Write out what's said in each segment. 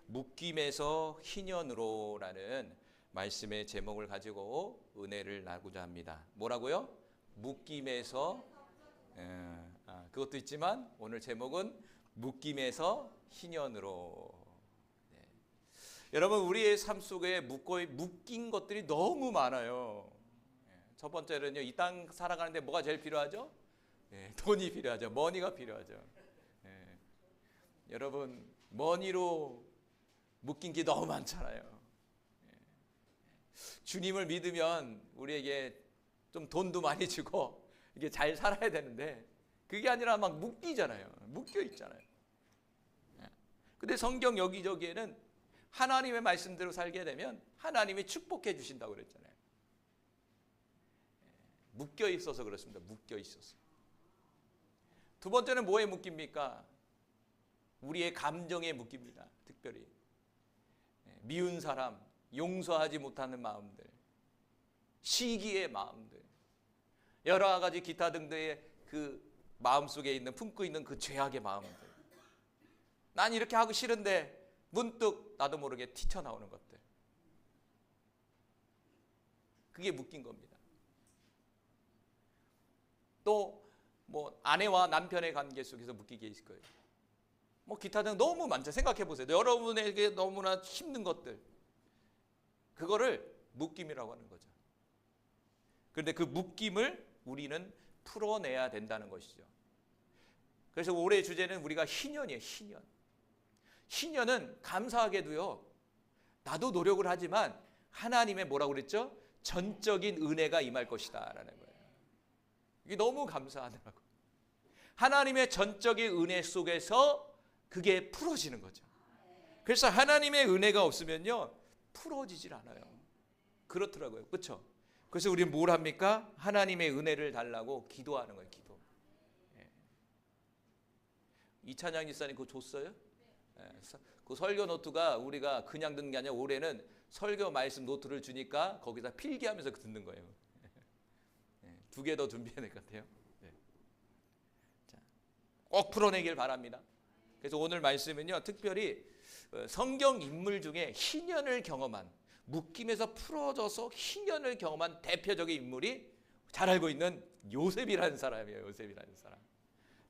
묶임에서 희년으로라는 말씀의 제목을 가지고 은혜를 나누고자 합니다. 뭐라고요? 묶임에서 그것도 있지만 오늘 제목은 묶임에서 희년으로. 네. 여러분, 우리의 삶 속에 묶인 것들이 너무 많아요. 첫 번째는요, 이 땅 살아가는데 뭐가 제일 필요하죠? 돈이 필요하죠. 머니가 필요하죠. 여러분, 머니로 묶인 게 너무 많잖아요. 주님을 믿으면 우리에게 좀 돈도 많이 주고 이게 잘 살아야 되는데 그게 아니라 막 묶이잖아요. 묶여 있잖아요. 근데 성경 여기저기에는 하나님의 말씀대로 살게 되면 하나님이 축복해 주신다고 그랬잖아요. 묶여 있어서 그렇습니다. 묶여 있어서. 두 번째는 뭐에 묶입니까? 우리의 감정에 묶입니다. 특별히 미운 사람, 용서하지 못하는 마음들, 시기의 마음들, 여러 가지 기타 등등의 그 마음속에 있는, 품고 있는 그 죄악의 마음들. 난 이렇게 하기 싫은데 문득 나도 모르게 튀쳐나오는 것들. 그게 묶인 겁니다. 또 뭐 아내와 남편의 관계 속에서 묶이게 있을 거예요. 뭐 기타 등 너무 많죠. 생각해 보세요. 여러분에게 너무나 힘든 것들. 그거를 묶임이라고 하는 거죠. 그런데 그 묶임을 우리는 풀어내야 된다는 것이죠. 그래서 올해의 주제는 우리가 희년이에요. 희년. 희년은 감사하게도요, 나도 노력을 하지만 하나님의 뭐라고 그랬죠? 전적인 은혜가 임할 것이다 라는 거예요. 이게 너무 감사하더라고요. 하나님의 전적인 은혜 속에서 그게 풀어지는 거죠. 그래서 하나님의 은혜가 없으면요, 풀어지질 않아요. 그렇더라고요. 그렇죠? 그래서 우리는 뭘 합니까? 하나님의 은혜를 달라고 기도하는 거예요. 기도. 이찬양 지사님 그거 줬어요? 그 설교 노트가 우리가 그냥 듣는 게 아니라 올해는 설교 말씀 노트를 주니까 거기다 필기하면서 듣는 거예요. 2개 더 준비해야 될 것 같아요. 자, 꼭 풀어내길 바랍니다. 그래서 오늘 말씀은요, 특별히 성경 인물 중에 희년을 경험한, 묶임에서 풀어져서 희년을 경험한 대표적인 인물이 잘 알고 있는 요셉이라는 사람이에요. 요셉이라는 사람.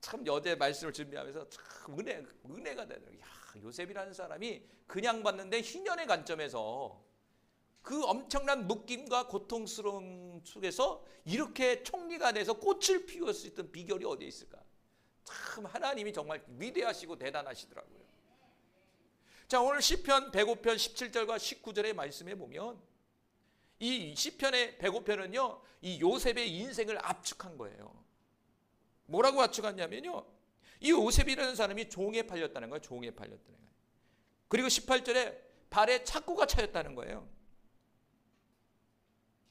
참 어제 말씀을 준비하면서 참 은혜가 되더라고요. 요셉이라는 사람이 그냥 봤는데 희년의 관점에서 그 엄청난 묶임과 고통스러움 속에서 이렇게 총리가 돼서 꽃을 피울 수 있던 비결이 어디에 있을까? 참 하나님이 정말 위대하시고 대단하시더라고요. 자, 오늘 시편 105편 17절과 19절의 말씀에 보면 이 시편의 105편은요, 이 요셉의 인생을 압축한 거예요. 뭐라고 압축했냐면요, 이 요셉이라는 사람이 종에 팔렸다는 거예요. 종에 팔렸다는 거예요. 그리고 18절에 발에 착고가 차였다는 거예요.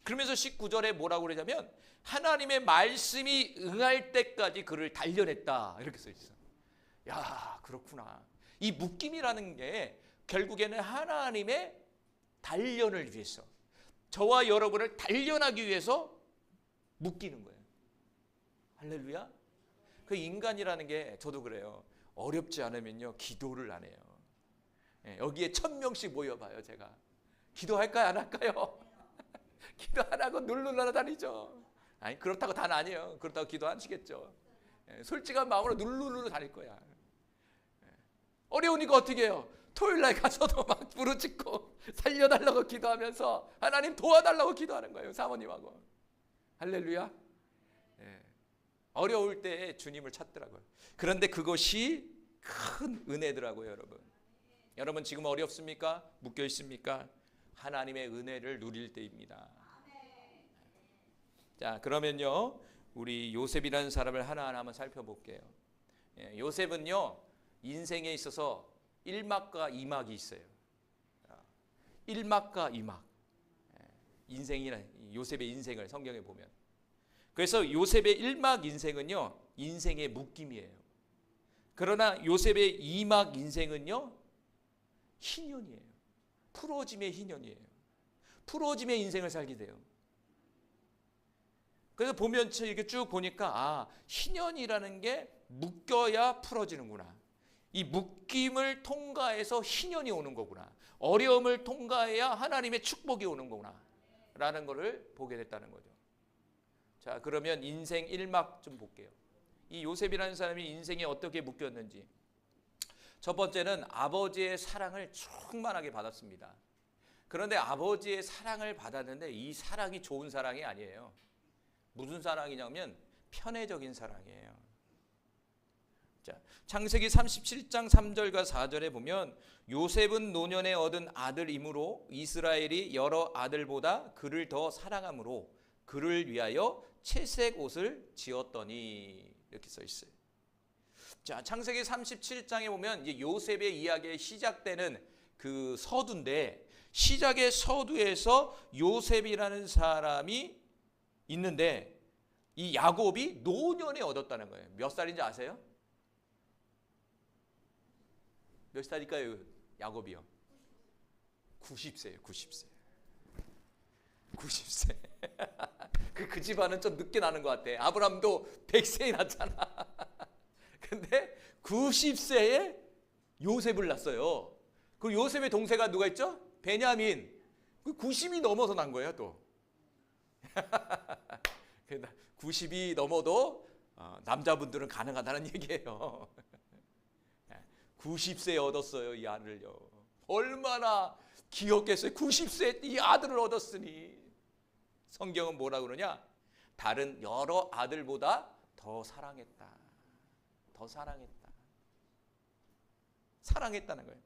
그러면서 19절에 뭐라고 그러냐면 하나님의 말씀이 응할 때까지 그를 단련했다, 이렇게 써 있어요. 야, 그렇구나. 이 묶임이라는 게 결국에는 하나님의 단련을 위해서, 저와 여러분을 단련하기 위해서 묶이는 거예요. 할렐루야. 그 인간이라는 게, 저도 그래요. 어렵지 않으면요, 기도를 안 해요. 여기에 1000명씩 모여봐요. 제가 기도할까요, 안 할까요? 기도 안 하고 눌러 다니죠. 아니, 그렇다고 다는 아니에요. 그렇다고 기도 안 하시겠죠. 솔직한 마음으로 눌러 다닐 거야. 어려우니까 어떻게 해요? 토요일날 가서도 막 부르짖고 살려달라고 기도하면서 하나님 도와달라고 기도하는 거예요. 사모님하고. 할렐루야. 어려울 때 주님을 찾더라고요. 그런데 그것이 큰 은혜더라고요. 여러분 지금 어렵습니까? 묶여 있습니까? 하나님의 은혜를 누릴 때입니다. 자, 그러면요, 우리 요셉이라는 사람을 하나하나 한번 살펴볼게요. 요셉은요, 인생에 있어서 1막과 2막이 있어요. 1막과 2막. 인생이나 요셉의 인생을 성경에 보면. 그래서 요셉의 1막 인생은요, 인생의 묶임이에요. 그러나 요셉의 2막 인생은요, 희년이에요. 풀어짐의 희년이에요. 풀어짐의 인생을 살게 돼요. 그래서 보면 이렇게 쭉 보니까 희년이라는 게 묶여야 풀어지는구나. 이 묶임을 통과해서 희년이 오는 거구나. 어려움을 통과해야 하나님의 축복이 오는 거구나. 라는 것을 보게 됐다는 거죠. 자, 그러면 인생 1막 좀 볼게요. 이 요셉이라는 사람이 인생에 어떻게 묶였는지. 첫 번째는 아버지의 사랑을 충만하게 받았습니다. 그런데 아버지의 사랑을 받았는데 이 사랑이 좋은 사랑이 아니에요. 무슨 사랑이냐면 편애적인 사랑이에요. 자, 창세기 37장 3절과 4절에 보면 요셉은 노년에 얻은 아들이므로 이스라엘이 여러 아들보다 그를 더 사랑하므로 그를 위하여 채색 옷을 지었더니 이렇게 써 있어요. 자, 창세기 37장에 보면 이제 요셉의 이야기가 시작되는 그 서두인데 시작의 서두에서 요셉이라는 사람이 있는데 이 야곱이 노년에 얻었다는 거예요. 몇 살인지 아세요? 몇 살일까요? 야곱이요. 90세예요. 90세. 90세. 그 집안은 좀 늦게 나는 것 같아. 아브라함도 100세에 났잖아. 근데 90세에 요셉을 낳았어요. 그 요셉의 동생가 누가 있죠? 베냐민. 그 90이 넘어서 난 거예요, 또. 90이 넘어도 남자분들은 가능하다는 얘기예요. 90세에 얻었어요, 이 아들을요. 얼마나 귀엽겠어요. 90세에 이 아들을 얻었으니. 성경은 뭐라 그러냐? 다른 여러 아들보다 더 사랑했다. 더 사랑했다. 사랑했다는 거예요.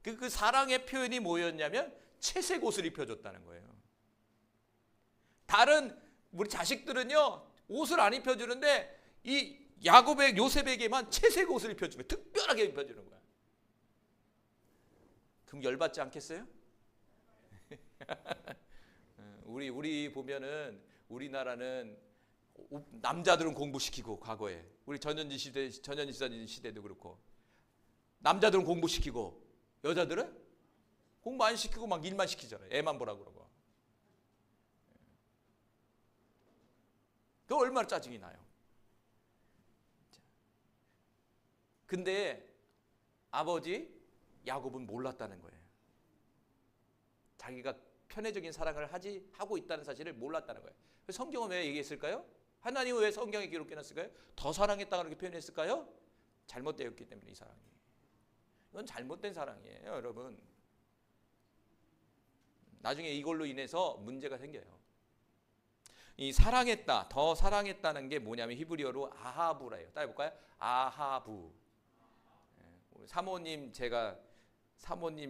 그 사랑의 표현이 뭐였냐면 채색 옷을 입혀줬다는 거예요. 다른 우리 자식들은요 옷을 안 입혀주는데 이 야곱의 요셉에게만 채색 옷을 입혀주면 특별하게 입혀주는 거야. 그럼 열받지 않겠어요? 우리 보면은 우리나라는 남자들은 공부시키고 과거에 우리 전현지 시대도 그렇고 남자들은 공부시키고 여자들은 공부 안 시키고 막 일만 시키잖아요. 애만 보라고 그러고. 그 얼마나 짜증이 나요. 근데 아버지 야곱은 몰랐다는 거예요. 자기가 편애적인 사랑을 하고 있다는 사실을 몰랐다는 거예요. 성경은 왜 얘기했을까요? 하나님은 왜 성경에 기록해놨을까요? 더 사랑했다고 그렇게 표현했을까요? 잘못되었기 때문에 이 사랑이. 이건 잘못된 사랑이에요, 여러분. 나중에 이걸로 인해서 문제가 생겨요. 이 사랑했다, 더 사랑했다는 게 뭐냐면 히브리어로 아하부라예요. 따라 해볼까요? 아하부. 사모님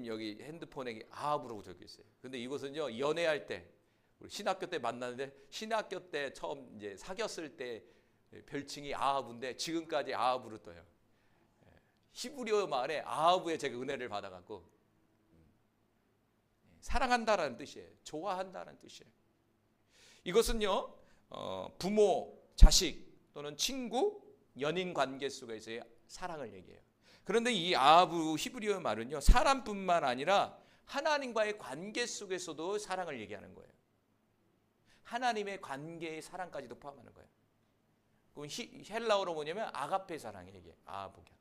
여기 핸드폰에 아하부라고 적혀 있어요. 근데 이것은요 연애할 때 우리 신학교 때 만났는데 신학교 때 처음 이제 사귀었을 때 별칭이 아하부인데 지금까지 아하부로 떠요. 히브리어 말에 아하부에 제가 은혜를 받아갖고 사랑한다라는 뜻이에요. 좋아한다는 뜻이에요. 이것은요 부모, 자식 또는 친구, 연인 관계 속에서의 사랑을 얘기해요. 그런데 이 아하부 히브리어 말은요 사람뿐만 아니라 하나님과의 관계 속에서도 사랑을 얘기하는 거예요. 하나님의 관계의 사랑까지도 포함하는 거예요. 그럼 헬라어로 뭐냐면 아가페 사랑의 얘기예요. 아하부가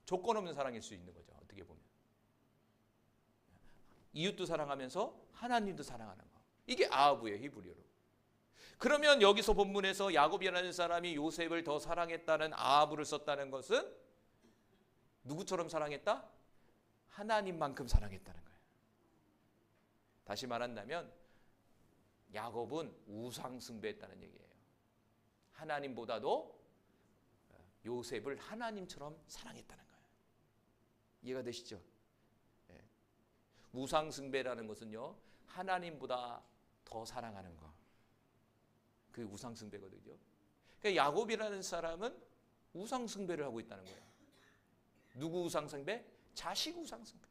조건 없는 사랑일 수 있는 거죠. 어떻게 보면 이웃도 사랑하면서 하나님도 사랑하는 거. 이게 아하부예요, 히브리어로. 그러면 여기서 본문에서 야곱이라는 사람이 요셉을 더 사랑했다는 아하부를 썼다는 것은 누구처럼 사랑했다? 하나님만큼 사랑했다는 거예요. 다시 말한다면 야곱은 우상 숭배했다는 얘기예요. 하나님보다도 요셉을 하나님처럼 사랑했다는 거예요. 이해가 되시죠? 네. 우상 숭배라는 것은요 하나님보다 더 사랑하는 거. 그게 우상 숭배거든요. 그러니까 야곱이라는 사람은 우상 숭배를 하고 있다는 거예요. 누구 우상 숭배? 자식 우상 숭배.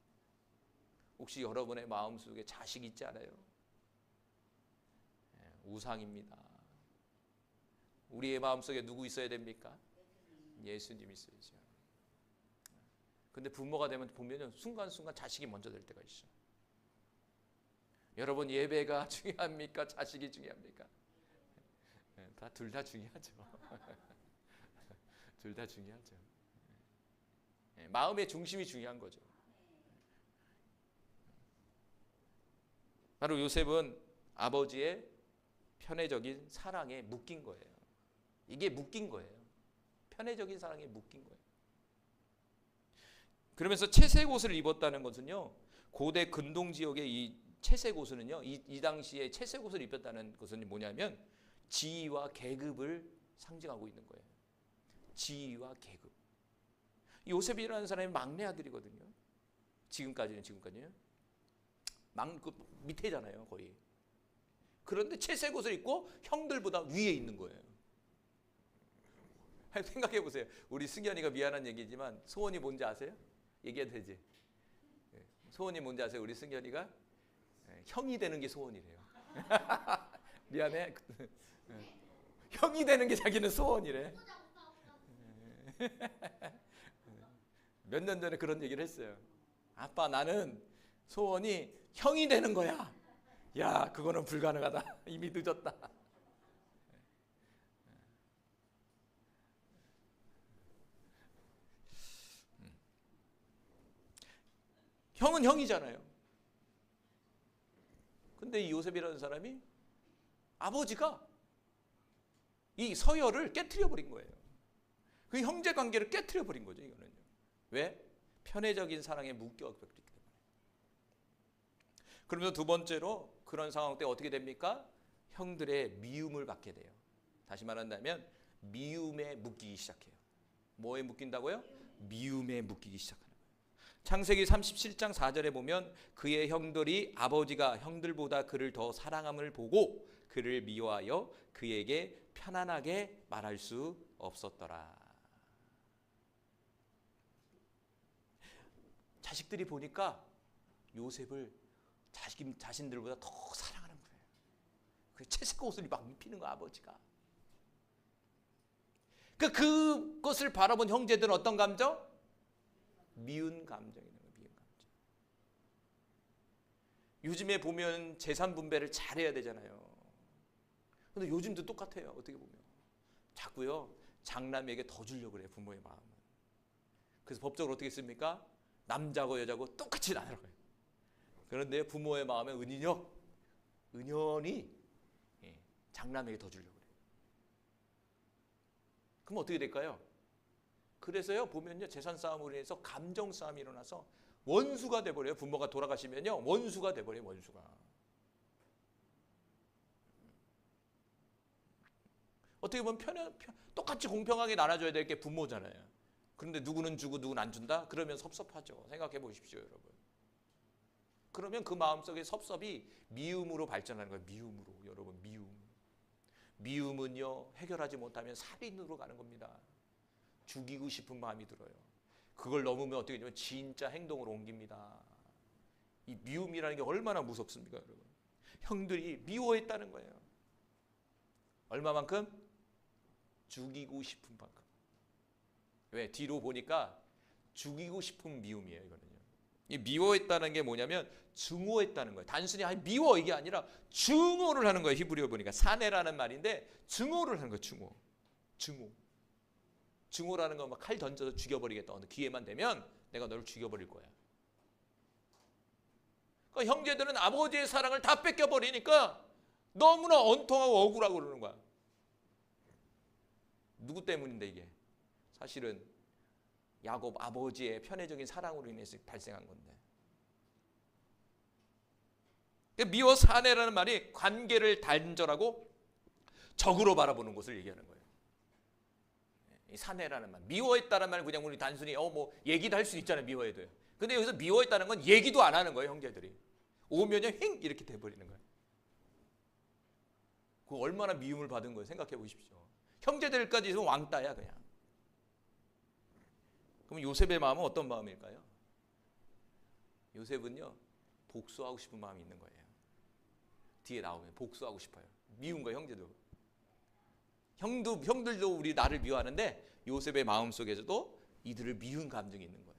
혹시 여러분의 마음속에 자식 있지 않아요? 우상입니다. 우리의 마음속에 누구 있어야 됩니까? 예수님 있어야죠. 근데 부모가 되면 보면 순간순간 자식이 먼저 될 때가 있어. 여러분 예배가 중요합니까? 자식이 중요합니까? 둘 다 중요하죠. 둘 다 중요하죠. 마음의 중심이 중요한 거죠. 바로 요셉은 아버지의 편애적인 사랑에 묶인 거예요. 이게 묶인 거예요. 편애적인 사랑에 묶인 거예요. 그러면서 채색 옷을 입었다는 것은요, 고대 근동 지역의 이 채색 옷은요, 이 당시에 채색 옷을 입었다는 것은 뭐냐면 지위와 계급을 상징하고 있는 거예요. 지위와 계급. 요셉이라는 사람이 막내 아들이거든요. 지금까지는 그 밑에잖아요, 거의. 그런데 채색 옷을 입고 형들보다 위에 있는 거예요. 생각해 보세요. 우리 승현이가 미안한 얘기지만 소원이 뭔지 아세요? 얘기해도 되지? 소원이 뭔지 아세요? 우리 승현이가 형이 되는 게 소원이래요. 미안해. 형이 되는 게 자기는 소원이래. 몇 년 전에 그런 얘기를 했어요. 아빠, 나는 소원이 형이 되는 거야. 야, 그거는 불가능하다. 이미 늦었다. 형은 형이잖아요. 근데 이 요셉이라는 사람이 아버지가 이 서열을 깨트려 버린 거예요. 그 형제 관계를 깨트려 버린 거죠, 이거는요. 왜? 편애적인 사랑에 묶여버렸기 때문에. 그러면서 두 번째로 그런 상황 때 어떻게 됩니까? 형들의 미움을 받게 돼요. 다시 말한다면 미움에 묶이기 시작해요. 뭐에 묶인다고요? 미움에 묶이기 시작하는 거예요. 창세기 37장 4절에 보면 그의 형들이 아버지가 형들보다 그를 더 사랑함을 보고 그를 미워하여 그에게 편안하게 말할 수 없었더라. 자식들이 보니까 요셉을 자신들보다 더 사랑하는 거예요. 그래서 채색 옷을 막 입히는 거야, 아버지가. 그것을 바라본 형제들은 어떤 감정? 미운 감정이 있는 거예요. 미운 감정. 요즘에 보면 재산 분배를 잘해야 되잖아요. 근데 요즘도 똑같아요. 어떻게 보면 자꾸요 장남에게 더 주려고 그래요, 부모의 마음은. 그래서 법적으로 어떻게 씁니까? 남자고 여자고 똑같이 나눠요. 그런데 부모의 마음에 은연히 장남에게 더 주려고 그래요. 그럼 어떻게 될까요? 그래서요 보면요 재산 싸움으로 인해서 감정 싸움이 일어나서 원수가 돼버려요. 부모가 돌아가시면요 원수가 돼버려요. 원수가. 어떻게 보면 똑같이 공평하게 나눠줘야 될 게 부모잖아요. 그런데 누구는 주고 누구는 안 준다? 그러면 섭섭하죠. 생각해 보십시오, 여러분. 그러면 그 마음속의 섭섭이 미움으로 발전하는 거예요. 미움으로. 여러분, 미움. 미움은요 해결하지 못하면 살인으로 가는 겁니다. 죽이고 싶은 마음이 들어요. 그걸 넘으면 어떻게 되냐면 진짜 행동으로 옮깁니다. 이 미움이라는 게 얼마나 무섭습니까, 여러분? 형들이 미워했다는 거예요. 얼마만큼? 죽이고 싶은 만큼. 왜? 뒤로 보니까 죽이고 싶은 미움이에요, 이거는요. 이 미워했다는 게 뭐냐면 증오했다는 거예요. 단순히 미워 이게 아니라 증오를 하는 거예요. 히브리어 보니까 사내라는 말인데 증오를 하는 거예요. 증오라는 건 막 칼 던져서 죽여버리겠다. 어느 기회만 되면 내가 너를 죽여버릴 거야. 그러니까 형제들은 아버지의 사랑을 다 뺏겨버리니까 너무나 원통하고 억울하고 그러는 거야. 누구 때문인데 이게? 사실은 야곱 아버지의 편애적인 사랑으로 인해서 발생한 건데. 미워 사내라는 말이 관계를 단절하고 적으로 바라보는 것을 얘기하는 거예요. 이 사내라는 말, 미워했다는 말은 그냥 우리 단순히 뭐 얘기도 할 수 있잖아요. 미워해도요. 근데 여기서 미워했다는 건 얘기도 안 하는 거예요, 형제들이. 오면요, 힝 이렇게 돼버리는 거예요. 그 얼마나 미움을 받은 거예요. 생각해 보십시오. 형제들까지 왕따야 그냥. 그럼 요셉의 마음은 어떤 마음일까요? 요셉은요 복수하고 싶은 마음이 있는 거예요. 뒤에 나오면 복수하고 싶어요. 미운 거예요, 형제도. 형들도 우리 나를 미워하는데 요셉의 마음 속에서도 이들을 미운 감정이 있는 거예요.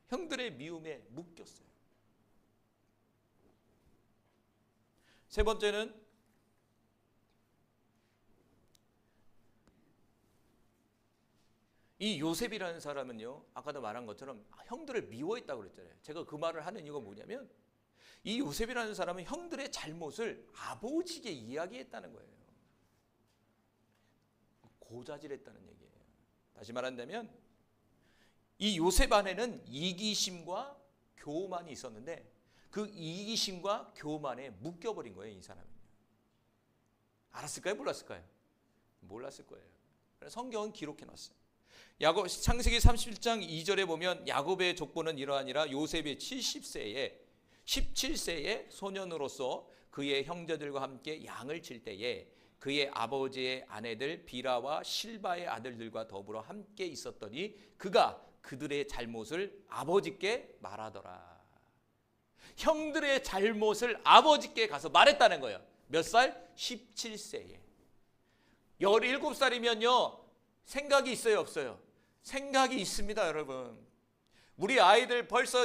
형들의 미움에 묶였어요. 세 번째는 이 요셉이라는 사람은요, 아까도 말한 것처럼 형들을 미워했다고 그랬잖아요. 제가 그 말을 하는 이유가 뭐냐면, 이 요셉이라는 사람은 형들의 잘못을 아버지에게 이야기했다는 거예요. 고자질했다는 얘기예요. 다시 말한다면 이 요셉 안에는 이기심과 교만이 있었는데, 그 이기심과 교만에 묶여버린 거예요, 이 사람은요. 알았을까요? 몰랐을까요? 몰랐을 거예요. 성경은 기록해놨어요. 창세기 37장 2절에 보면 야곱의 족보는 이러하니라. 요셉이 17세에 소년으로서 그의 형제들과 함께 양을 칠 때에 그의 아버지의 아내들 비라와 실바의 아들들과 더불어 함께 있었더니 그가 그들의 잘못을 아버지께 말하더라. 형들의 잘못을 아버지께 가서 말했다는 거예요. 몇 살? 17세에. 17살이면요 생각이 있어요, 없어요? 생각이 있습니다, 여러분. 우리 아이들 벌써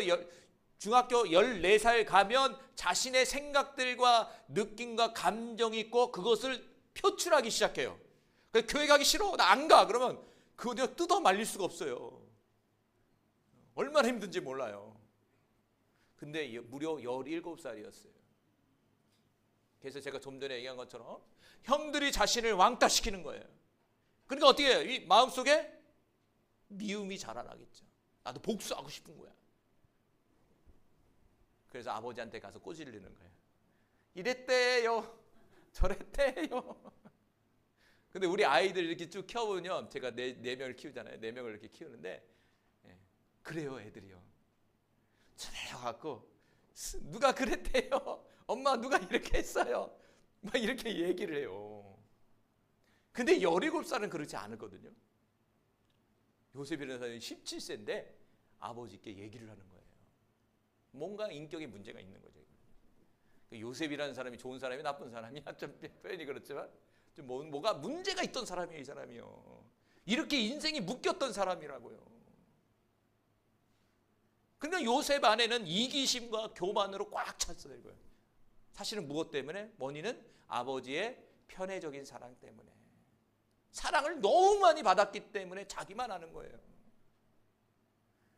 중학교 14살 가면 자신의 생각들과 느낌과 감정이 있고 그것을 표출하기 시작해요. 교회 가기 싫어, 나 안 가. 그러면 그거 내가 뜯어 말릴 수가 없어요. 얼마나 힘든지 몰라요. 근데 무려 17살이었어요. 그래서 제가 좀 전에 얘기한 것처럼 형들이 자신을 왕따시키는 거예요. 그러니까 어떻게 해요? 이 마음속에 미움이 자라나겠죠. 나도 복수하고 싶은 거야. 그래서 아버지한테 가서 꼬질르는 거예요. 이랬대요, 저랬대요. 근데 우리 아이들 이렇게 쭉 키워보면, 제가 네 명을 키우잖아요. 4명을 이렇게 키우는데, 그래요, 애들이요. 찾아가고 누가 그랬대요, 엄마 누가 이렇게 했어요, 막 이렇게 얘기를 해요. 근데 17살은 그렇지 않았거든요. 요셉이라는 사람이 17세인데 아버지께 얘기를 하는 거예요. 뭔가 인격에 문제가 있는 거죠. 요셉이라는 사람이 좋은 사람이 나쁜 사람이야, 좀 표현이 그렇지만 좀 뭐가 문제가 있던 사람이에요, 이 사람이요. 이렇게 인생이 묶였던 사람이라고요. 그러니까 요셉 안에는 이기심과 교만으로 꽉 찼어요. 이거예요. 사실은 무엇 때문에? 원인은 아버지의 편애적인 사랑 때문에. 사랑을 너무 많이 받았기 때문에 자기만 하는 거예요.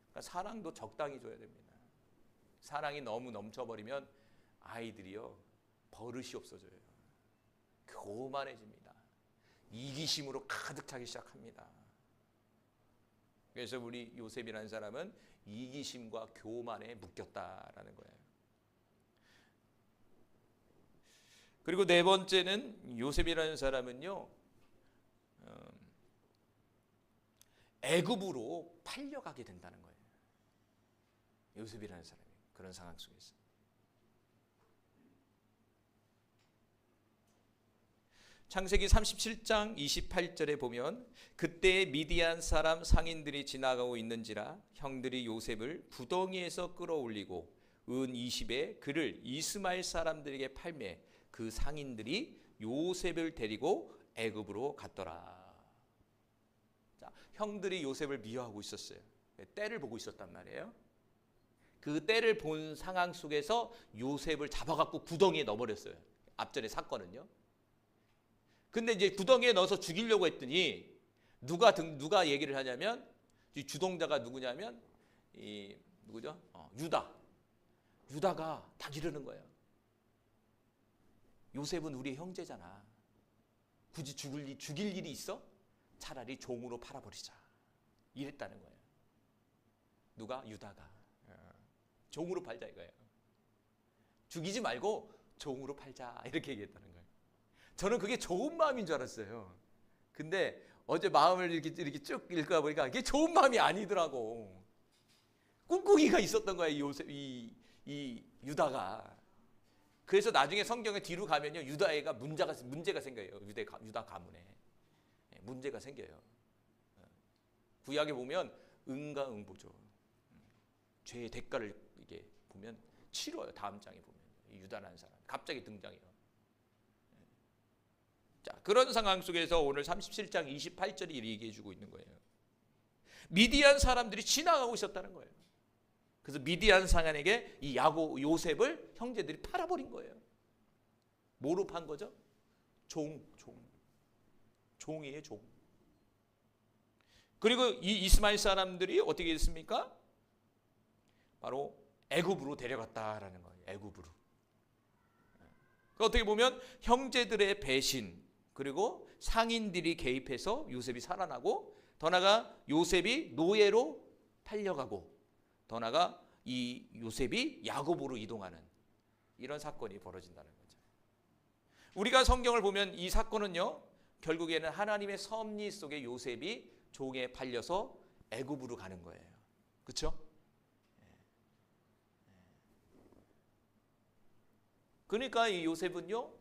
그러니까 사랑도 적당히 줘야 됩니다. 사랑이 너무 넘쳐버리면 아이들이요, 버릇이 없어져요. 교만해집니다. 이기심으로 가득 차기 시작합니다. 그래서 우리 요셉이라는 사람은 이기심과 교만에 묶였다라는 거예요. 그리고 네 번째는, 요셉이라는 사람은요, 애굽으로 팔려가게 된다는 거예요. 요셉이라는 사람이 그런 상황 속에서. 창세기 37장 28절에 보면 그때 미디안 사람 상인들이 지나가고 있는지라 형들이 요셉을 구덩이에서 끌어올리고 은 20에 그를 이스마엘 사람들에게 팔매 그 상인들이 요셉을 데리고 애굽으로 갔더라. 자, 형들이 요셉을 미워하고 있었어요. 때를 보고 있었단 말이에요. 그 때를 본 상황 속에서 요셉을 잡아갖고 구덩이에 넣어버렸어요. 앞전의 사건은요. 근데 이제 구덩이에 넣어서 죽이려고 했더니 누가 얘기를 하냐면, 이 주동자가 누구냐면 누구죠? 유다가 딱 이러는 거예요. 요셉은 우리의 형제잖아. 굳이 죽일 일이 있어? 차라리 종으로 팔아버리자. 이랬다는 거예요. 누가? 유다가. 종으로 팔자 이거예요. 죽이지 말고 종으로 팔자, 이렇게 얘기했다는 거예요. 저는 그게 좋은 마음인 줄 알았어요. 근데 어제 마음을 이렇게 쭉 읽다 보니까 그게 좋은 마음이 아니더라고. 꿍꿍이가 있었던 거예요, 이 유다가. 그래서 나중에 성경의 뒤로 가면요, 유다애가 문제가 생겨요. 유다 가문에 문제가 생겨요. 구약에 보면 응가응보죠. 죄의 대가를 이게 보면 치러요. 다음 장에 보면 유다라는 사람 갑자기 등장해요. 자, 그런 상황 속에서 오늘 37장 28절이 얘기해 주고 있는 거예요. 미디안 사람들이 지나가고 있었다는 거예요. 그래서 미디안 상인에게 이 요셉을 형제들이 팔아버린 거예요. 뭐로 판 거죠? 종이에요, 종. 그리고 이 이스마엘 사람들이 어떻게 했습니까? 바로 애굽으로 데려갔다라는 거예요. 애굽으로. 어떻게 보면 형제들의 배신, 그리고 상인들이 개입해서 요셉이 살아나고, 더 나아가 요셉이 노예로 팔려가고, 더 나아가 이 요셉이 야곱으로 이동하는 이런 사건이 벌어진다는 거죠. 우리가 성경을 보면 이 사건은요, 결국에는 하나님의 섭리 속에 요셉이 종에 팔려서 애굽으로 가는 거예요. 그렇죠? 그러니까 이 요셉은요,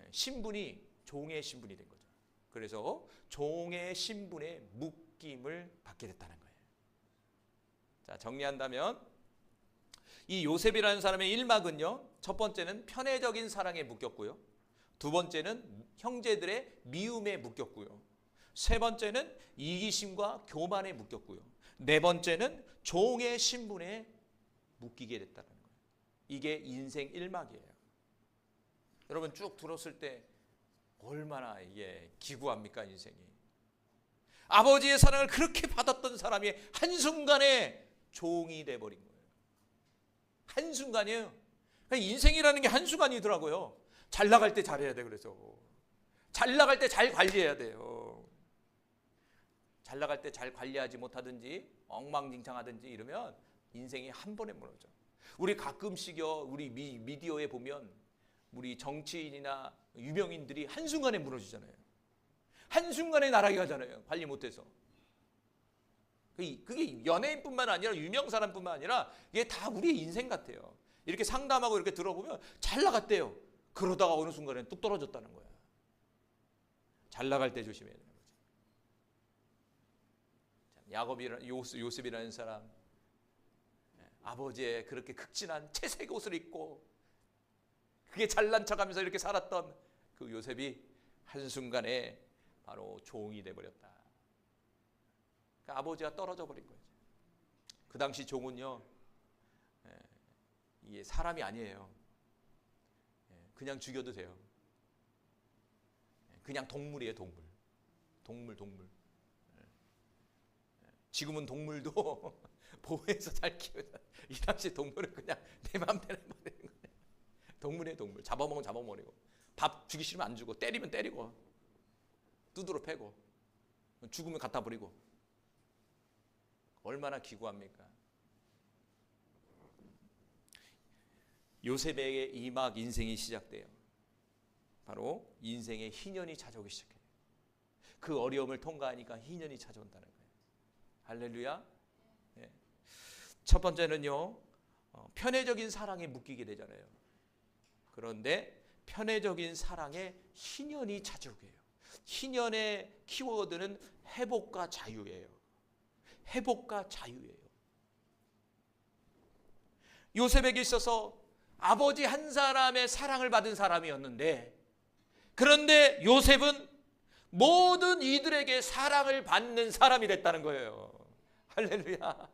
신분이 종의 신분이 된 거죠. 그래서 종의 신분에 묶임을 받게 됐다는 거예요. 자, 정리한다면 이 요셉이라는 사람의 일막은요, 첫 번째는 편애적인 사랑에 묶였고요, 두 번째는 형제들의 미움에 묶였고요, 세 번째는 이기심과 교만에 묶였고요, 네 번째는 종의 신분에 묶이게 됐다는 거예요. 이게 인생 일막이에요. 여러분 쭉 들었을 때 얼마나 이게 기구합니까, 인생이. 아버지의 사랑을 그렇게 받았던 사람이 한순간에 종이 돼버린 거예요. 한순간이에요. 인생이라는 게 한순간이더라고요. 잘 나갈 때 잘해야 돼. 그래서 잘 나갈 때 잘 관리해야 돼요. 잘 나갈 때 잘 관리하지 못하든지 엉망진창하든지 이러면 인생이 한 번에 무너져. 우리 가끔씩요, 우리 미디어에 보면 우리 정치인이나 유명인들이 한순간에 무너지잖아요. 한순간에 나락에 가잖아요. 관리 못해서. 그게 연예인뿐만 아니라 유명 사람뿐만 아니라 이게 다 우리의 인생 같아요. 이렇게 상담하고 이렇게 들어보면 잘 나갔대요. 그러다가 어느 순간에 뚝 떨어졌다는 거야. 잘 나갈 때 조심해야 되는 거죠. 요셉이라는 사람, 아버지의 그렇게 극진한 채색 옷을 입고 그게 잘난 척하면서 이렇게 살았던 그 요셉이 한순간에 바로 종이 돼버렸다. 그러니까 아버지가 떨어져 버린 거죠. 그 당시 종은요, 이게 사람이 아니에요. 그냥 죽여도 돼요. 그냥 동물이에요, 동물. 지금은 동물도 보호해서 잘 키우다. 이 당시 동물은 그냥 내 마음대로 해버리는 거예요. 동물이에요, 동물. 잡아먹으면 잡아먹으고, 밥 주기 싫으면 안 주고, 때리면 때리고, 두드러 패고, 죽으면 갖다 버리고. 얼마나 기구합니까? 요셉에게 이막 인생이 시작돼요. 바로 인생의 희년이 찾아오기 시작해요. 그 어려움을 통과하니까 희년이 찾아온다는 거예요. 할렐루야. 네. 첫 번째는요, 편애적인 사랑에 묶이게 되잖아요. 그런데 편애적인 사랑에 희년이 찾아오게 해요. 희년의 키워드는 회복과 자유예요. 회복과 자유예요. 요셉에게 있어서 아버지 한 사람의 사랑을 받은 사람이었는데, 그런데 요셉은 모든 이들에게 사랑을 받는 사람이 됐다는 거예요. 할렐루야.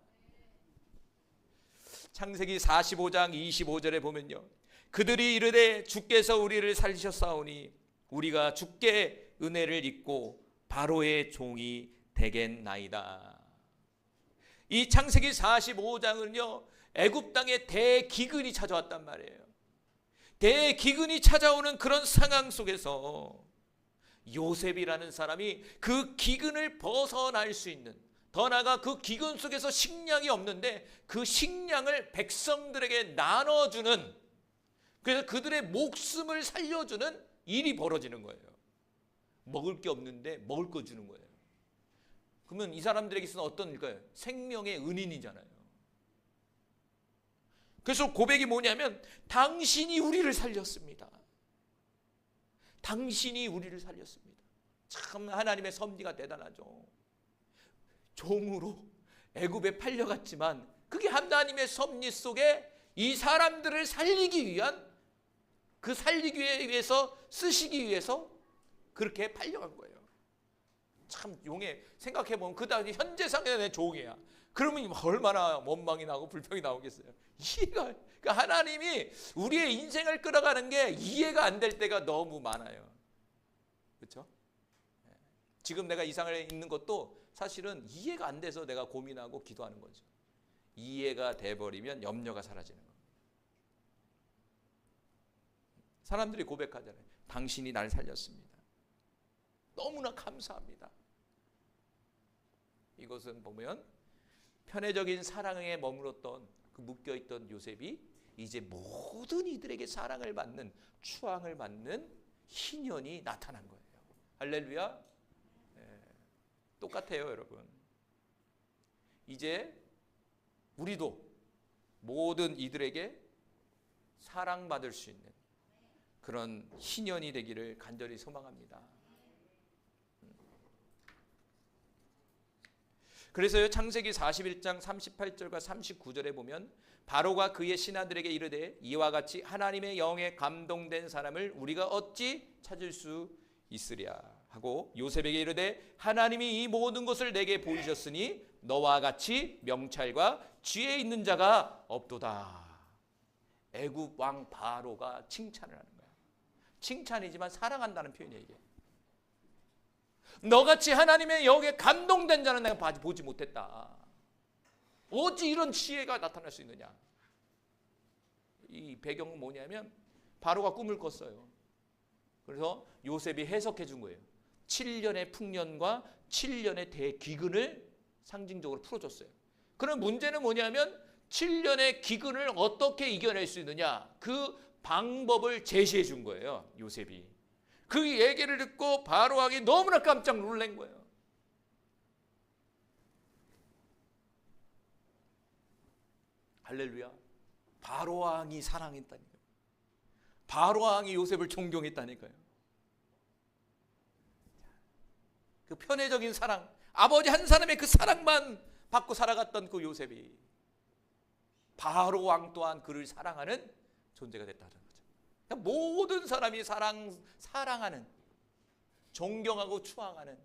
창세기 45장 25절에 보면요, 그들이 이르되 주께서 우리를 살리셨사오니 우리가 주께 은혜를 입고 바로의 종이 되겠나이다. 이 창세기 45장은요, 애굽 땅에 대기근이 찾아왔단 말이에요. 대기근이 찾아오는 그런 상황 속에서 요셉이라는 사람이 그 기근을 벗어날 수 있는, 더 나아가 그 기근 속에서 식량이 없는데 그 식량을 백성들에게 나눠주는, 그래서 그들의 목숨을 살려주는 일이 벌어지는 거예요. 먹을 게 없는데 먹을 거 주는 거예요. 그러면 이 사람들에게 있어서 어떤 일까요? 생명의 은인이잖아요. 그래서 고백이 뭐냐면, 당신이 우리를 살렸습니다. 당신이 우리를 살렸습니다. 참 하나님의 섭리가 대단하죠. 종으로 애굽에 팔려갔지만 그게 하나님의 섭리 속에 이 사람들을 살리기 위한, 그 살리기 위해서, 쓰시기 위해서 그렇게 팔려간 거예요. 참 용해. 생각해보면 그 당시 현재상의 종이야. 그러면 얼마나 원망이 나고 불평이 나오겠어요. 이해가, 그러니까 하나님이 우리의 인생을 끌어가는 게 이해가 안 될 때가 너무 많아요. 그렇죠? 지금 내가 이 상을 있는 것도 사실은 이해가 안 돼서 내가 고민하고 기도하는 거죠. 이해가 돼버리면 염려가 사라지는 거예요. 사람들이 고백하잖아요. 당신이 날 살렸습니다. 너무나 감사합니다. 이것은 보면 편애적인 사랑에 머물렀던 그 묶여있던 요셉이 이제 모든 이들에게 사랑을 받는, 추앙을 받는 희년이 나타난 거예요. 할렐루야. 똑같아요, 여러분. 이제 우리도 모든 이들에게 사랑받을 수 있는 그런 희년이 되기를 간절히 소망합니다. 그래서요, 창세기 41장 38절과 39절에 보면 바로가 그의 신하들에게 이르되 이와 같이 하나님의 영에 감동된 사람을 우리가 어찌 찾을 수 있으랴 하고 요셉에게 이르되 하나님이 이 모든 것을 내게 보이셨으니 너와 같이 명찰과 지혜 있는 자가 없도다. 애굽 왕 바로가 칭찬을 하는 거야. 칭찬이지만 사랑한다는 표현이에요. 이게 너같이 하나님의 영에 감동된 자는 내가 보지 못했다. 어찌 이런 지혜가 나타날 수 있느냐. 이 배경은 뭐냐면 바로가 꿈을 꿨어요. 그래서 요셉이 해석해 준 거예요. 7년의 풍년과 7년의 대기근을 상징적으로 풀어줬어요. 그럼 문제는 뭐냐면 7년의 기근을 어떻게 이겨낼 수 있느냐, 그 방법을 제시해 준 거예요. 요셉이. 그 얘기를 듣고 바로 왕이 너무나 깜짝 놀란 거예요. 할렐루야. 바로 왕이 사랑했다니까요. 바로 왕이 요셉을 존경했다니까요. 그 편애적인 사랑, 아버지 한 사람의 그 사랑만 받고 살아갔던 그 요셉이 바로 왕 또한 그를 사랑하는 존재가 됐다는 거죠. 그러니까 모든 사람이 사랑하는, 존경하고 추앙하는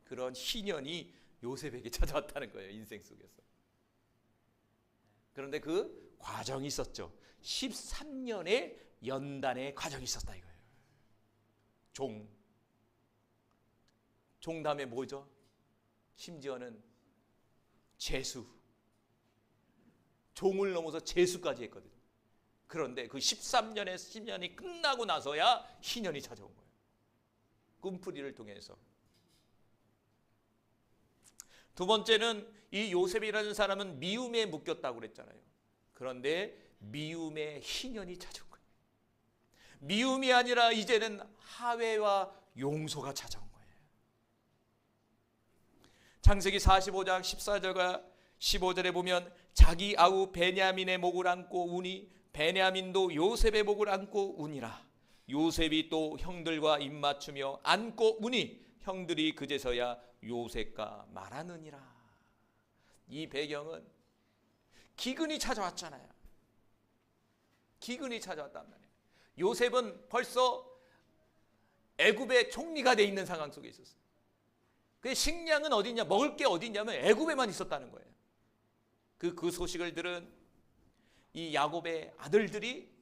그런 희년이 요셉에게 찾아왔다는 거예요. 인생 속에서. 그런데 그 과정이 있었죠. 13년의 연단의 과정이 있었다 이거예요. 종 다음에 뭐죠? 심지어는 제수. 종을 넘어서 제수까지 했거든요. 그런데 그 13년의 10년이 끝나고 나서야 희년이 찾아온 거예요. 꿈풀이를 통해서. 두 번째는 이 요셉이라는 사람은 미움에 묶였다고 그랬잖아요. 그런데 미움의 희년이 찾아온 거예요. 미움이 아니라 이제는 하회와 용서가 찾아온 거예요. 창세기 45장 14절과 15절에 보면 자기 아우 베냐민의 목을 안고 우니 베냐민도 요셉의 목을 안고 우니라. 요셉이 또 형들과 입맞추며 안고 우니 형들이 그제서야 요셉과 말하느니라. 이 배경은 기근이 찾아왔잖아요. 기근이 찾아왔단 말이에요. 요셉은 벌써 애굽의 총리가 돼 있는 상황 속에 있었어요. 그 식량은 어디냐, 먹을 게 어디냐면 애굽에만 있었다는 거예요. 그 소식을 들은 이 야곱의 아들들이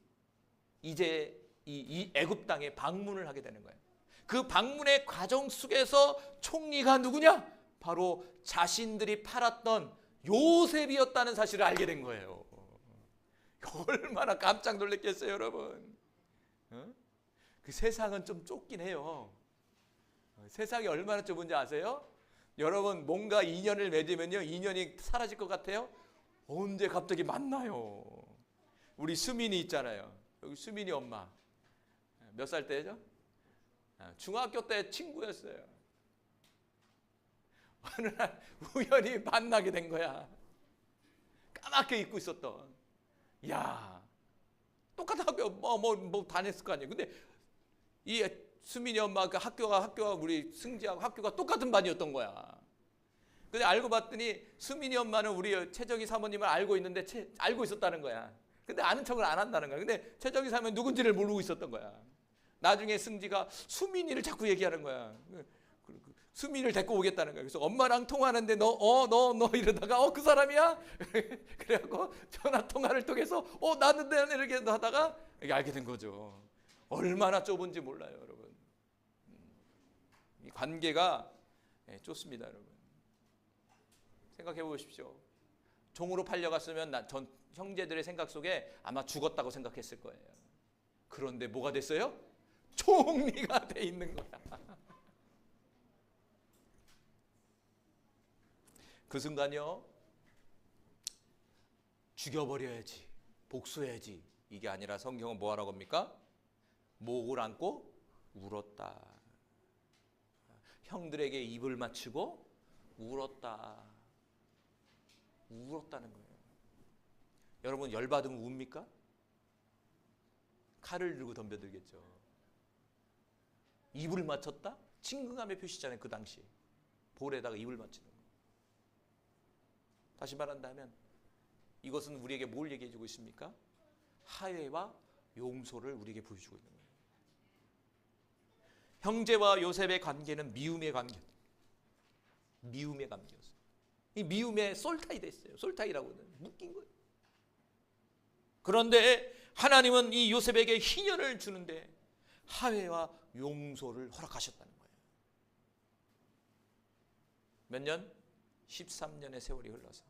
이제 이 애굽 땅에 방문을 하게 되는 거예요. 그 방문의 과정 속에서 총리가 누구냐? 바로 자신들이 팔았던 요셉이었다는 사실을 알게 된 거예요. 얼마나 깜짝 놀랐겠어요, 여러분. 그 세상은 좀 좁긴 해요. 세상이 얼마나 좁은지 아세요? 여러분 뭔가 인연을 맺으면요, 인연이 사라질 것 같아요? 언제 갑자기 만나요. 우리 수민이 있잖아요. 여기 수민이 엄마 몇 살 때죠? 중학교 때 친구였어요. 어느 날 우연히 만나게 된 거야. 까맣게 잊고 있었던. 야, 똑같은 학교 뭐 다녔을 거 아니에요. 근데 이 수민이 엄마 그 학교가 우리 승지하고 학교가 똑같은 반이었던 거야. 근데 알고 봤더니 수민이 엄마는 우리 최정희 사모님을 알고 있는데 알고 있었다는 거야. 근데 아는 척을 안 한다는 거야. 근데 최정희 사모님 누군지를 모르고 있었던 거야. 나중에 승지가 수민이를 자꾸 얘기하는 거야. 수민이를 데리고 오겠다는 거야. 그래서 엄마랑 통화하는데 너 이러다가 그 사람이야? 그래갖고 전화 통화를 통해서 나는 이렇게 하다가 알게 된 거죠. 얼마나 좁은지 몰라요, 여러분. 이 관계가 좁습니다, 여러분. 생각해 보십시오. 종으로 팔려갔으면 전 형제들의 생각 속에 아마 죽었다고 생각했을 거예요. 그런데 뭐가 됐어요? 총리가 돼 있는 거야. 그 순간요, 죽여버려야지, 복수해야지, 이게 아니라 성경은 뭐 하라고 합니까? 목을 안고 울었다. 형들에게 입을 맞추고 울었다. 울었다는 거예요. 여러분, 열받으면 웁니까? 칼을 들고 덤벼들겠죠. 입을 맞췄다? 친근감의 표시잖아요. 그 당시 볼에다가 입을 맞추는 거. 다시 말한다면 이것은 우리에게 뭘 얘기해 주고 있습니까? 화해와 용서를 우리에게 보여주고 있는 거예요. 형제와 요셉의 관계는 미움의 관계, 미움의 관계였어요. 이 미움에 솔타이 됐어요. 솔타이라고는 묶인 거예요. 그런데 하나님은 이 요셉에게 희년을 주는데 화해와 용서를 허락하셨다는 거예요. 몇 년? 13년의 세월이 흘러서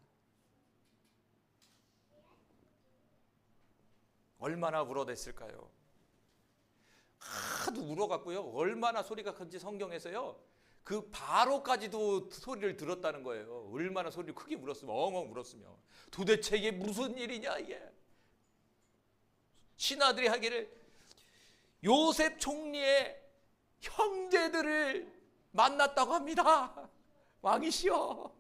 얼마나 울어댔을까요? 하도 울어갖고요, 얼마나 소리가 큰지 성경에서요, 그 바로까지도 소리를 들었다는 거예요. 얼마나 소리를 크게 울었으면, 엉엉 울었으며, 도대체 이게 무슨 일이냐 이게. 신하들이 하기를 요셉 총리의 형제들을 만났다고 합니다. 왕이시여.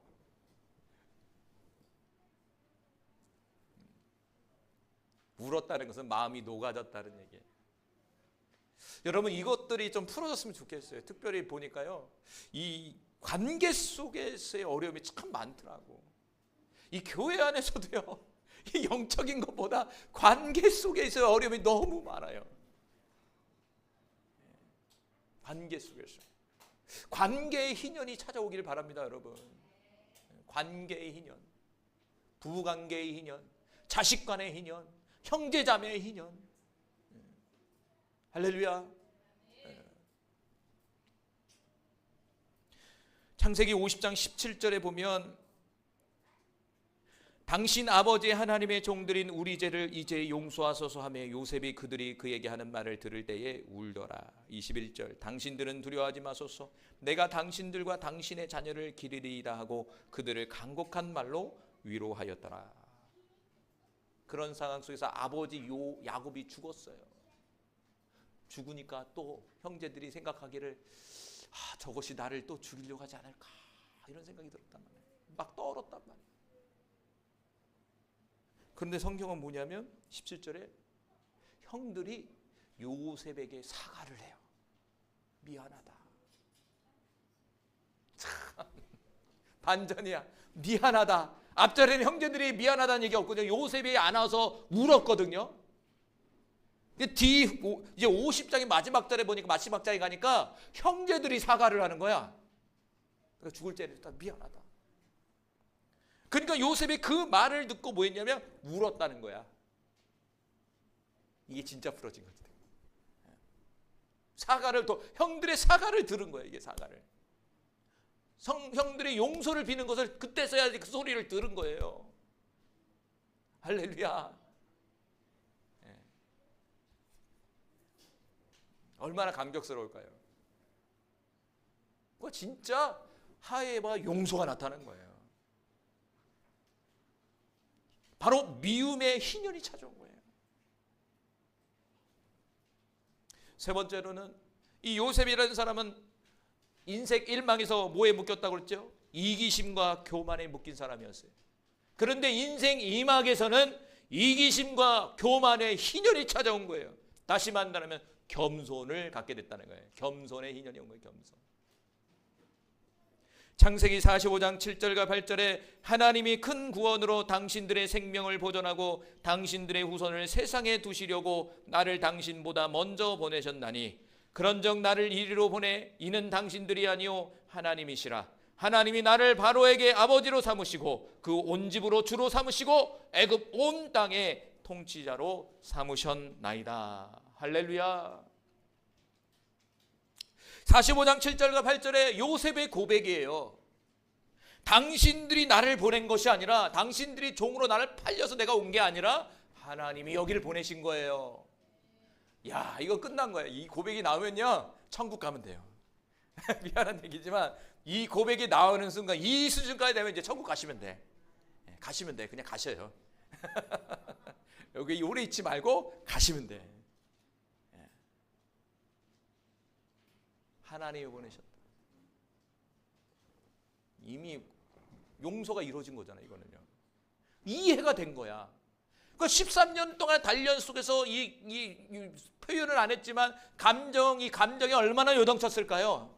울었다는 것은 마음이 녹아졌다는 얘기예요. 여러분, 이것들이 좀 풀어졌으면 좋겠어요. 특별히 보니까요, 이 관계 속에서의 어려움이 참 많더라고. 이 교회 안에서도요, 이 영적인 것보다 관계 속에서의 어려움이 너무 많아요. 관계 속에서 관계의 희년이 찾아오기를 바랍니다, 여러분. 관계의 희년, 부부관계의 희년, 자식 간의 희년, 형제자매의 희년. 할렐루야. 창세기 50장 17절에 보면 당신 아버지 하나님의 종들인 우리 죄를 이제 용서하소서 하며 요셉이 그들이 그에게 하는 말을 들을 때에 울더라. 21절 당신들은 두려워하지 마소서 내가 당신들과 당신의 자녀를 기르리이다 하고 그들을 간곡한 말로 위로하였더라. 그런 상황 속에서 아버지 야곱이 죽었어요. 죽으니까 또 형제들이 생각하기를 저것이 나를 또 죽이려고 하지 않을까 이런 생각이 들었단 말이에요. 막 떠올랐단 말이에요. 그런데 성경은 뭐냐면 17절에 형들이 요셉에게 사과를 해요. 미안하다. 참 반전이야. 미안하다. 앞절에는 형제들이 미안하다는 얘기 없거든요. 요셉이 안 와서 울었거든요. 이제 50장의 마지막 절에 보니까 마지막 장에 가니까 형제들이 사과를 하는 거야. 그러니까 죽을 때는 미안하다. 그러니까 요셉이 그 말을 듣고 뭐 했냐면 울었다는 거야. 이게 진짜 풀어진 거지. 사과를 또 형들의 사과를 들은 거야. 이게 사과를. 형들의 용서를 비는 것을 그때서야 그 소리를 들은 거예요. 할렐루야. 얼마나 감격스러울까요? 그거 진짜 화해와 용서가 나타나는 거예요. 바로 미움의 희년이 찾아온 거예요. 세 번째로는 이 요셉이라는 사람은 인생 일망에서 뭐에 묶였다고 그랬죠? 이기심과 교만에 묶인 사람이었어요. 그런데 인생 이막에서는 이기심과 교만의 희년이 찾아온 거예요. 다시 말하면 겸손을 갖게 됐다는 거예요. 겸손의 희년이 온 거예요. 겸손. 창세기 45장 7절과 8절에 하나님이 큰 구원으로 당신들의 생명을 보존하고 당신들의 후손을 세상에 두시려고 나를 당신보다 먼저 보내셨나니 그런즉 나를 이리로 보내 이는 당신들이 아니요 하나님이시라. 하나님이 나를 바로에게 아버지로 삼으시고 그 온 집으로 주로 삼으시고 애굽 온 땅의 통치자로 삼으셨나이다. 할렐루야. 45장 7절과 8절에 요셉의 고백이에요. 당신들이 나를 보낸 것이 아니라, 당신들이 종으로 나를 팔려서 내가 온 게 아니라 하나님이 여기를 보내신 거예요. 야, 이거 끝난 거예요. 이 고백이 나오면요, 천국 가면 돼요. 미안한 얘기지만 이 고백이 나오는 순간, 이 수준까지 되면 이제 천국 가시면 돼. 가시면 돼. 그냥 가셔요. 여기 오래 있지 말고 가시면 돼. 하나님이 보내셨다. 이미 용서가 이루어진 거잖아요. 이거는요, 이해가 된 거야. 그 13년 동안 단련 속에서 이 표현을 안 했지만 이 감정이 얼마나 요동쳤을까요?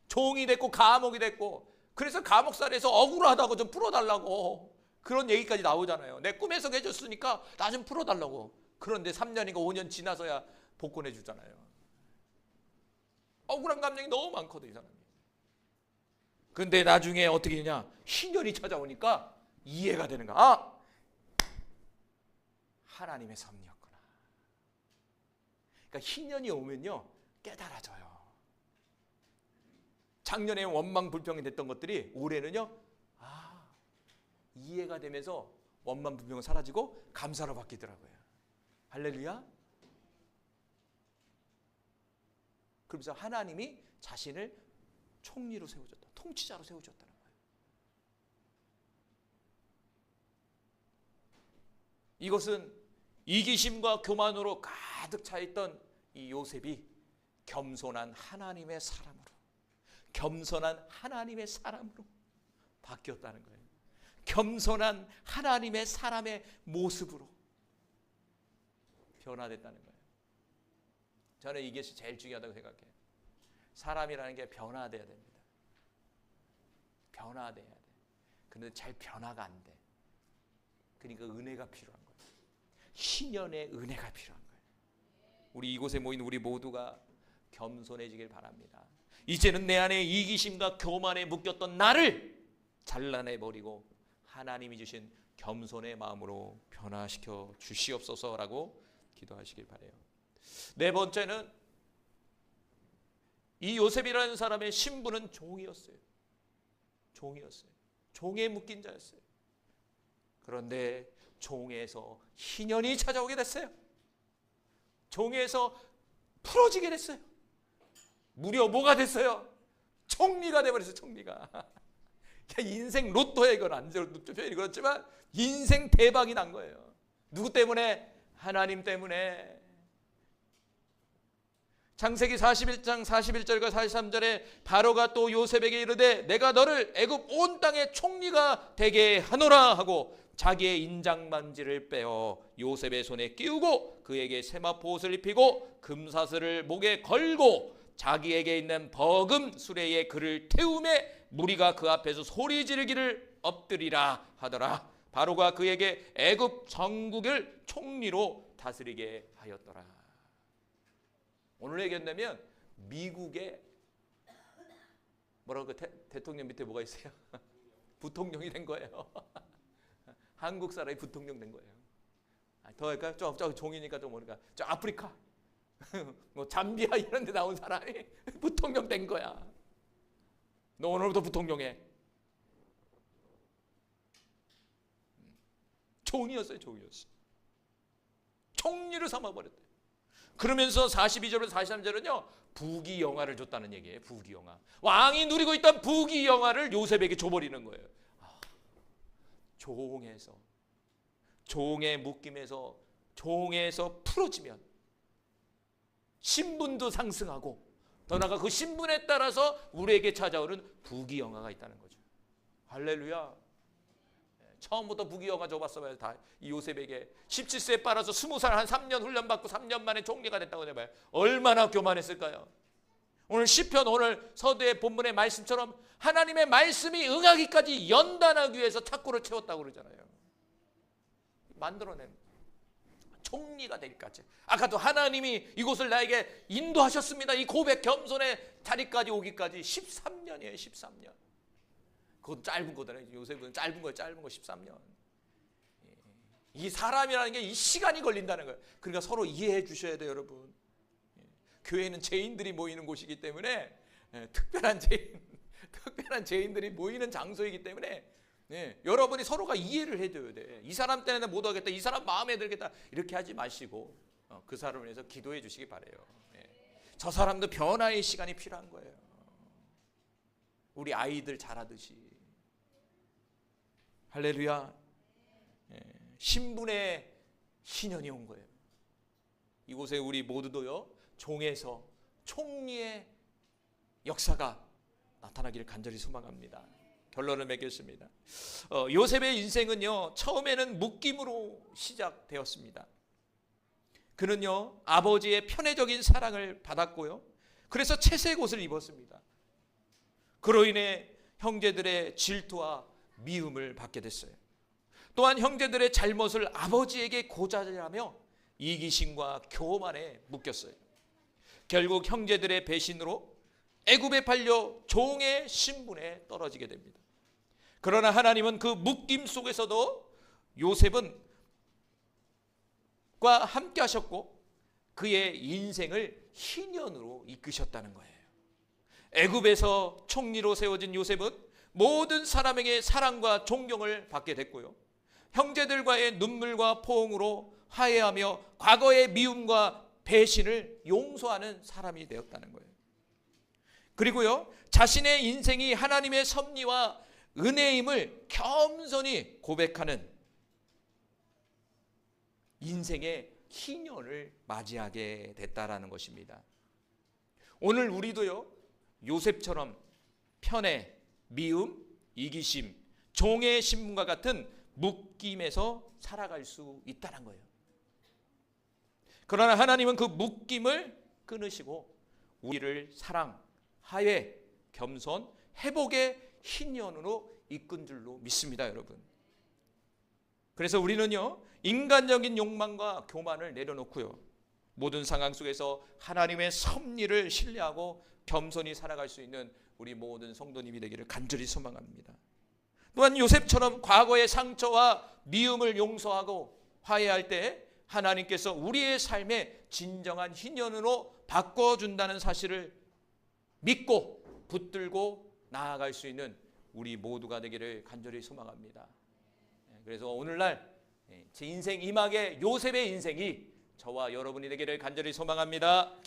종이 됐고 감옥이 됐고, 그래서 감옥살이에서 억울하다고 좀 풀어달라고 그런 얘기까지 나오잖아요. 내 꿈에서 해줬으니까 나 좀 풀어달라고. 그런데 3년인가 5년 지나서야 복권해 주잖아요. 억울한 감정이 너무 많거든, 이 사람이. 근데 나중에 어떻게 되냐, 희년이 찾아오니까 이해가 되는 거야. 아, 하나님의 섭리였구나. 그러니까 희년이 오면요, 깨달아져요. 작년에 원망 불평이 됐던 것들이 올해는요, 이해가 되면서 원망 불평은 사라지고 감사로 바뀌더라고요. 할렐루야. 그러면서 하나님이 자신을 총리로 세워줬다, 통치자로 세워줬다는 거예요. 이것은 이기심과 교만으로 가득 차있던 이 요셉이 겸손한 하나님의 사람으로, 겸손한 하나님의 사람으로 바뀌었다는 거예요. 겸손한 하나님의 사람의 모습으로 변화됐다는 거예요. 저는 이게 제일 중요하다고 생각해요. 사람이라는 게 변화돼야 됩니다. 변화돼야 돼. 그런데 잘 변화가 안 돼. 그러니까 은혜가 필요한 거예요. 희년의 은혜가 필요한 거예요. 우리 이곳에 모인 우리 모두가 겸손해지길 바랍니다. 이제는 내 안에 이기심과 교만에 묶였던 나를 잘라내버리고 하나님이 주신 겸손의 마음으로 변화시켜 주시옵소서라고 기도하시길 바라요. 네 번째는, 이 요셉이라는 사람의 신분은 종이었어요. 종이었어요. 종에 묶인 자였어요. 그런데 종에서 희년이 찾아오게 됐어요. 종에서 풀어지게 됐어요. 무려 뭐가 됐어요? 총리가 돼버렸어요. 총리가. 인생 로또에, 이건 안 표현이 그렇지만 인생 대박이 난 거예요. 누구 때문에? 하나님 때문에. 창세기 41장 41절과 43절에 바로가 또 요셉에게 이르되 내가 너를 애굽 온 땅의 총리가 되게 하노라 하고 자기의 인장반지를 빼어 요셉의 손에 끼우고 그에게 세마포 옷을 입히고 금사슬을 목에 걸고 자기에게 있는 버금 수레에 그를 태우매 무리가 그 앞에서 소리 지르기를 엎드리라 하더라. 바로가 그에게 애굽 전국을 총리로 다스리게 하였더라. 오늘 얘기한다면 미국의 뭐라고 대통령 밑에 뭐가 있어요? 부통령이 된 거예요. 한국 사람이 부통령 된 거예요. 더 할까요? 저 종이니까 좀 모르니까 저 아프리카 뭐 잠비아 이런 데 나온 사람이 부통령 된 거야. 너 오늘부터 부통령해. 종이었어요. 종이었어. 총리를 삼아버렸대. 그러면서 42절에서 43절은요 부귀영화를 줬다는 얘기예요. 부귀영화. 왕이 누리고 있던 부귀영화를 요셉에게 줘버리는 거예요. 종에서, 종의 묶임에서, 종에서 풀어지면 신분도 상승하고 더 나아가 그 신분에 따라서 우리에게 찾아오는 부귀영화가 있다는 거죠. 할렐루야. 처음부터 부귀영화 줘봤어요. 다 이 요셉에게 17세에 빨아서 20살 한 3년 훈련받고 3년 만에 총리가 됐다고 해봐요. 얼마나 교만했을까요? 오늘 시편, 오늘 서두의 본문의 말씀처럼 하나님의 말씀이 응하기까지 연단하기 위해서 착고를 채웠다고 그러잖아요. 만들어낸 총리가 되기까지. 아까도 하나님이 이곳을 나에게 인도하셨습니다. 이 고백 겸손의 자리까지 오기까지 13년이에요. 13년. 그것도 짧은 거잖아요. 요셉은 짧은 거 13년. 이 사람이라는 게 이 시간이 걸린다는 거예요. 그러니까 서로 이해해 주셔야 돼요, 여러분. 교회는 죄인들이 모이는 곳이기 때문에 특별한 죄인, 특별한 죄인들이 모이는 장소이기 때문에 여러분이 서로가 이해를 해줘야 돼. 이 사람 때문에 못 하겠다, 이 사람 마음에 들겠다, 이렇게 하지 마시고 그 사람을 위해서 기도해 주시기 바래요. 저 사람도 변화의 시간이 필요한 거예요. 우리 아이들 잘하듯이. 할렐루야. 신분의 신년이 온 거예요. 이곳에 우리 모두도요, 종에서 총리의 역사가 나타나기를 간절히 소망합니다. 결론을 맺겠습니다. 요셉의 인생은요, 처음에는 묶임으로 시작되었습니다. 그는요, 아버지의 편애적인 사랑을 받았고요, 그래서 채색 옷을 입었습니다. 그로 인해 형제들의 질투와 미움을 받게 됐어요. 또한 형제들의 잘못을 아버지에게 고자질하며 이기심과 교만에 묶였어요. 결국 형제들의 배신으로 애굽에 팔려 종의 신분에 떨어지게 됩니다. 그러나 하나님은 그 묶임 속에서도 요셉은 과 함께 하셨고 그의 인생을 희년으로 이끄셨다는 거예요. 애굽에서 총리로 세워진 요셉은 모든 사람에게 사랑과 존경을 받게 됐고요, 형제들과의 눈물과 포옹으로 화해하며 과거의 미움과 배신을 용서하는 사람이 되었다는 거예요. 그리고요, 자신의 인생이 하나님의 섭리와 은혜임을 겸손히 고백하는 인생의 희년을 맞이하게 됐다라는 것입니다. 오늘 우리도요, 요셉처럼 편애, 미움, 이기심, 종의 신분과 같은 묶임에서 살아갈 수 있다는 거예요. 그러나 하나님은 그 묶임을 끊으시고 우리를 사랑, 화해, 겸손, 회복의 희년으로 이끈 줄로 믿습니다, 여러분. 그래서 우리는요, 인간적인 욕망과 교만을 내려놓고요, 모든 상황 속에서 하나님의 섭리를 신뢰하고 겸손히 살아갈 수 있는 우리 모든 성도님이 되기를 간절히 소망합니다. 또한 요셉처럼 과거의 상처와 미움을 용서하고 화해할 때 하나님께서 우리의 삶에 진정한 희년으로 바꿔준다는 사실을 믿고 붙들고 나아갈 수 있는 우리 모두가 되기를 간절히 소망합니다. 그래서 오늘날 제 인생 이막의 요셉의 인생이 저와 여러분이 되기를 간절히 소망합니다.